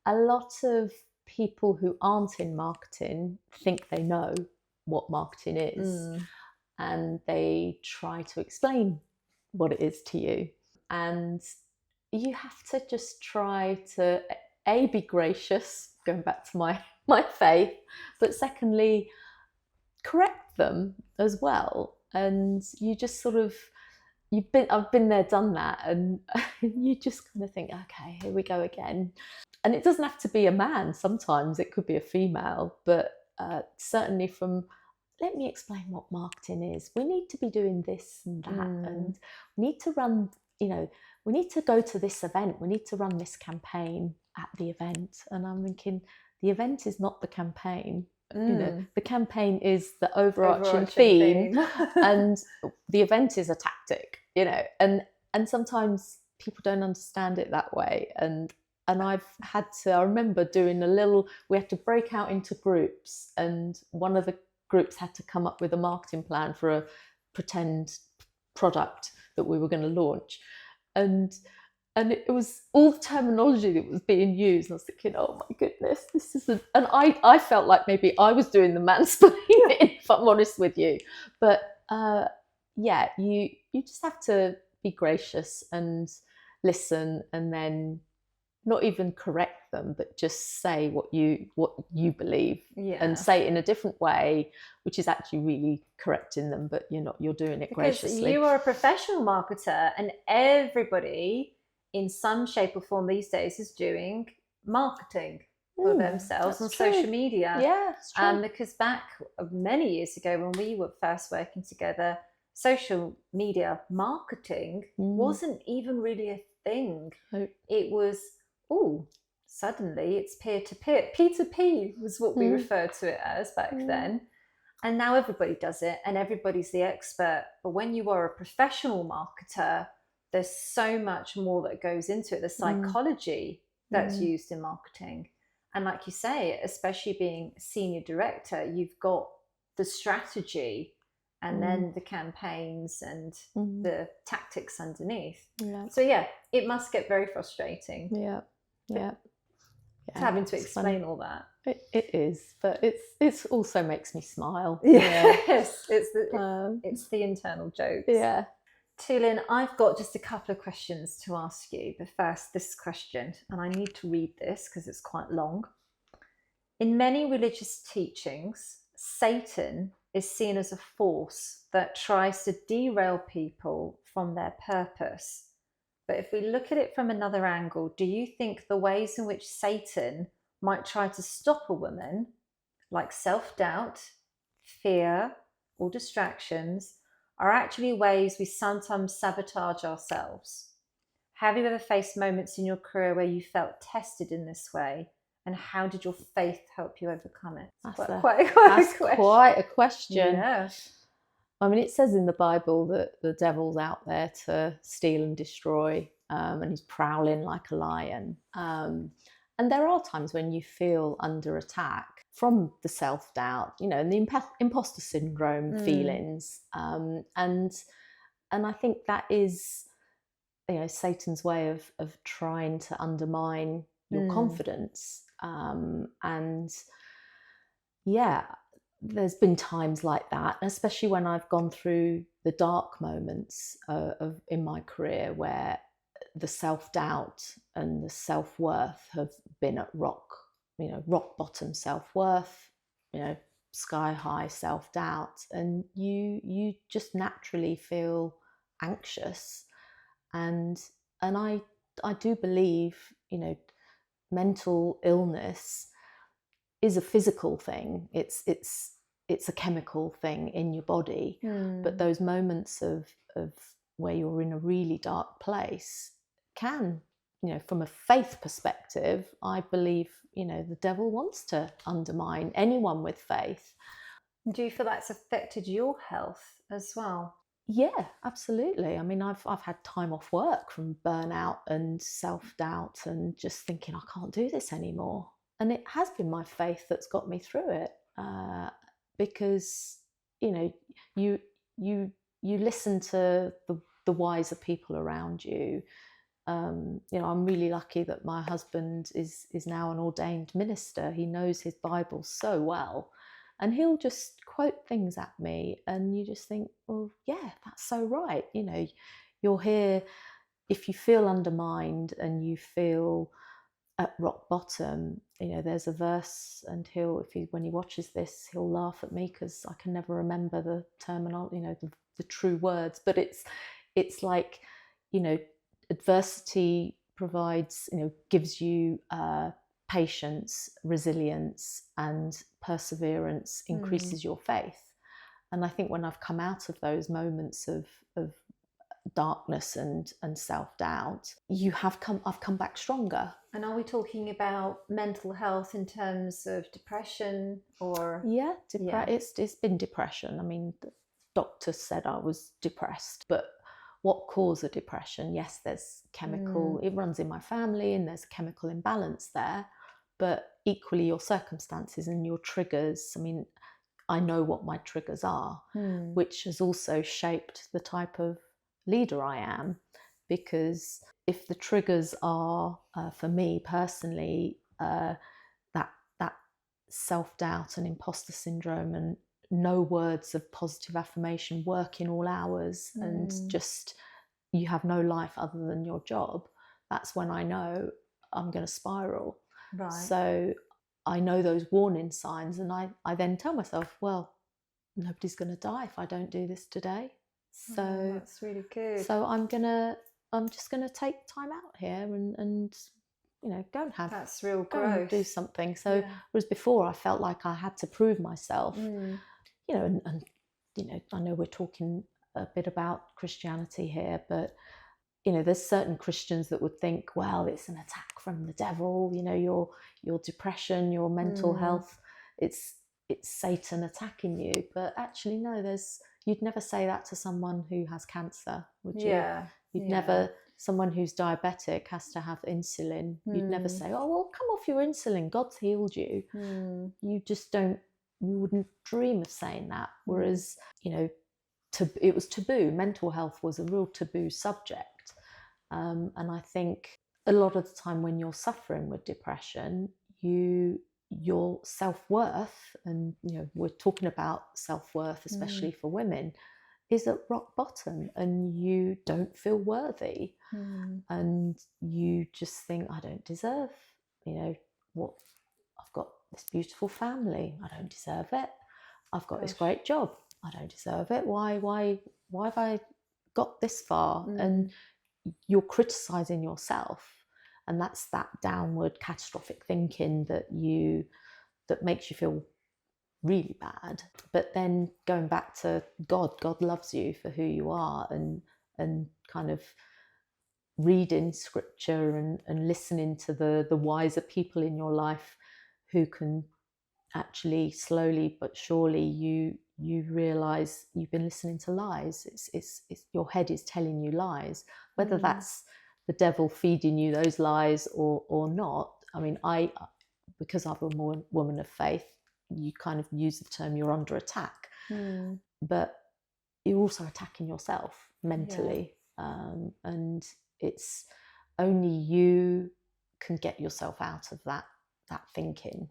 a lot of people who aren't in marketing think they know what marketing is, and they try to explain what it is to you, and you have to just try to be gracious, going back to my faith, but secondly correct them as well. And you just sort of I've been there, done that, and you just kind of think, okay, here we go again. And it doesn't have to be a man, sometimes it could be a female, but certainly let me explain what marketing is. We need to be doing this and that, and we need to run, we need to go to this event, we need to run this campaign at the event. And I'm thinking, the event is not the campaign. The campaign is the overarching theme and the event is a tactic, and sometimes people don't understand it that way. And I remember doing we had to break out into groups, and one of the groups had to come up with a marketing plan for a pretend product that we were going to launch. And it was all the terminology that was being used. And I was thinking, oh my goodness, this isn't. And I felt like maybe I was doing the mansplaining, if I'm honest with you. But you just have to be gracious and listen, and then not even correct them, but just say what you believe, and say it in a different way, which is actually really correcting them, but you're doing it graciously. Because you are a professional marketer, and everybody in some shape or form these days is doing marketing for themselves on social media. Yeah, it's true. Because back many years ago, when we were first working together, social media marketing wasn't even really a thing. It was, suddenly it's peer-to-peer. P2P was what we referred to it as back then. And now everybody does it, and everybody's the expert. But when you are a professional marketer, there's so much more that goes into it. The psychology that's used in marketing. And like you say, especially being a senior director, you've got the strategy and then the campaigns and the tactics underneath. So it must get very frustrating. Having to explain all that. It is, but it's also makes me smile. Yes, it's the internal jokes. Yeah. Tulin, I've got just a couple of questions to ask you. But first, this question, and I need to read this because it's quite long. In many religious teachings, Satan is seen as a force that tries to derail people from their purpose. But if we look at it from another angle, do you think the ways in which Satan might try to stop a woman, like self doubt, fear, or distractions, are actually ways we sometimes sabotage ourselves? Have you ever faced moments in your career where you felt tested in this way? And how did your faith help you overcome it? That's quite a question. Yeah. I mean, it says in the Bible that the devil's out there to steal and destroy, and he's prowling like a lion. And there are times when you feel under attack from the self-doubt, and the imposter syndrome feelings. And I think that is, Satan's way of trying to undermine your confidence. And yeah, there's been times like that, especially when I've gone through the dark moments in my career where the self-doubt and the self-worth have been at rock bottom self-worth, sky high self-doubt, and you just naturally feel anxious. And I do believe, mental illness is a physical thing. It's a chemical thing in your body. But those moments of where you're in a really dark place can, from a faith perspective, I believe, the devil wants to undermine anyone with faith. Do you feel that's affected your health as well? Yeah, absolutely. I mean, I've had time off work from burnout and self-doubt and just thinking I can't do this anymore. And it has been my faith that's got me through it, because you listen to the wiser people around you. I'm really lucky that my husband is now an ordained minister. He knows his Bible so well, and he'll just quote things at me, and you just think, well, yeah, that's so right. You're here. If you feel undermined and you feel at rock bottom, there's a verse, and when he watches this, he'll laugh at me because I can never remember the terminology, the true words. But it's like, adversity provides, gives you patience, resilience, and perseverance increases your faith. And I think when I've come out of those moments of darkness and self-doubt, I've come back stronger. And are we talking about mental health in terms of depression or? Yeah, it's been depression. I mean, the doctor said I was depressed, but what caused the depression? Yes, there's chemical, it runs in my family, and there's a chemical imbalance there, but equally your circumstances and your triggers. I mean, I know what my triggers are, which has also shaped the type of leader I am, because if the triggers are, for me personally, that self-doubt and imposter syndrome and no words of positive affirmation, work in all hours, and just you have no life other than your job, that's when I know I'm going to spiral. Right. So I know those warning signs, and I then tell myself, well, nobody's going to die if I don't do this today. So that's really good. So I'm just gonna take time out here and go and have, that's real go growth. and do something. So whereas before I felt like I had to prove myself, and I know we're talking a bit about Christianity here, but there's certain Christians that would think, well, it's an attack from the devil. Your depression, your mental health, it's Satan attacking you. But actually, no, you'd never say that to someone who has cancer, would you? You'd never. Someone who's diabetic has to have insulin. You'd never say, oh, well, come off your insulin, God's healed you. You just don't, you wouldn't dream of saying that. Whereas, it was taboo. Mental health was a real taboo subject. And I think a lot of the time when you're suffering with depression, your self-worth, and we're talking about self-worth, especially for women, is at rock bottom and you don't feel worthy, and you just think, I don't deserve, what, I've got this beautiful family, I don't deserve it. I've got this great job, I don't deserve it. Why have I got this far? And you're criticizing yourself, and that's that downward catastrophic thinking that makes you feel really bad. But then going back to God loves you for who you are, and kind of reading scripture and listening to the wiser people in your life who can actually slowly but surely you realize you've been listening to lies. It's your head is telling you lies, whether that's the devil feeding you those lies or not. I mean, because I'm a woman of faith, you kind of use the term you're under attack, but you're also attacking yourself mentally. And it's only you can get yourself out of that thinking,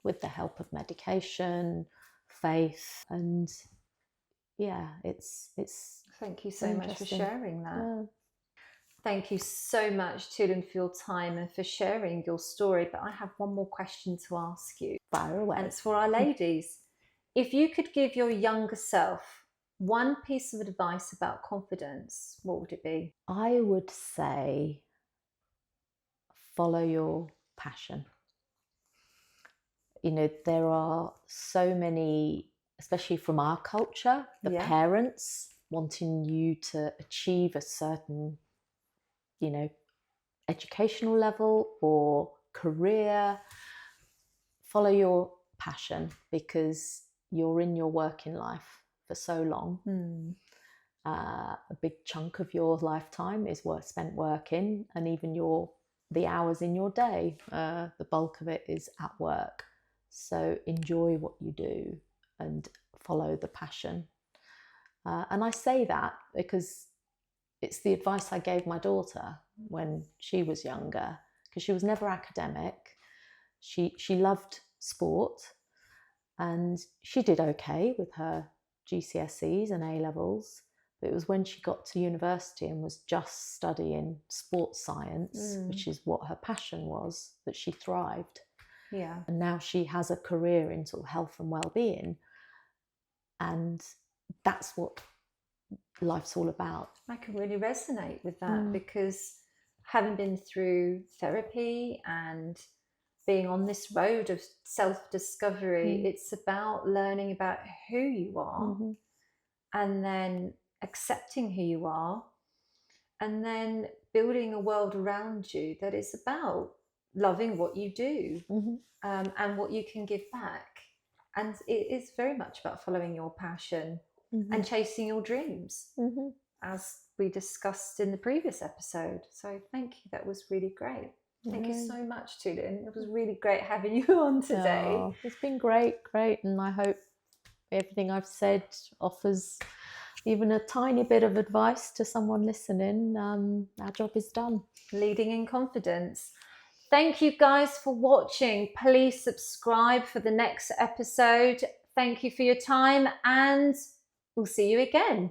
with the help of medication, faith, and it's thank you so much for sharing that. Thank you so much, Tulin, for your time and for sharing your story. But I have one more question to ask you. Fire away. And it's for our ladies. If you could give your younger self one piece of advice about confidence, what would it be? I would say follow your passion. There are so many, especially from our culture, the parents wanting you to achieve a certain, educational level or career. Follow your passion, because you're in your working life for so long. A big chunk of your lifetime is spent working, and even the hours in your day, the bulk of it is at work. So enjoy what you do and follow the passion. And I say that because it's the advice I gave my daughter when she was younger, because she was never academic. She loved sport, and she did okay with her GCSEs and A-levels. But it was when she got to university and was just studying sports science, which is what her passion was, that she thrived. Yeah. And now she has a career in sort of health and well-being. And that's what life's all about. I can really resonate with that, because having been through therapy and being on this road of self-discovery, it's about learning about who you are, and then accepting who you are, and then building a world around you that is about loving what you do, and what you can give back. And it is very much about following your passion and chasing your dreams, as we discussed in the previous episode. So thank you. That was really great. Thank you so much, Tulin. It was really great having you on today. Oh, it's been great. And I hope everything I've said offers even a tiny bit of advice to someone listening. Our job is done. Leading in confidence. Thank you guys for watching. Please subscribe for the next episode. Thank you for your time, and we'll see you again.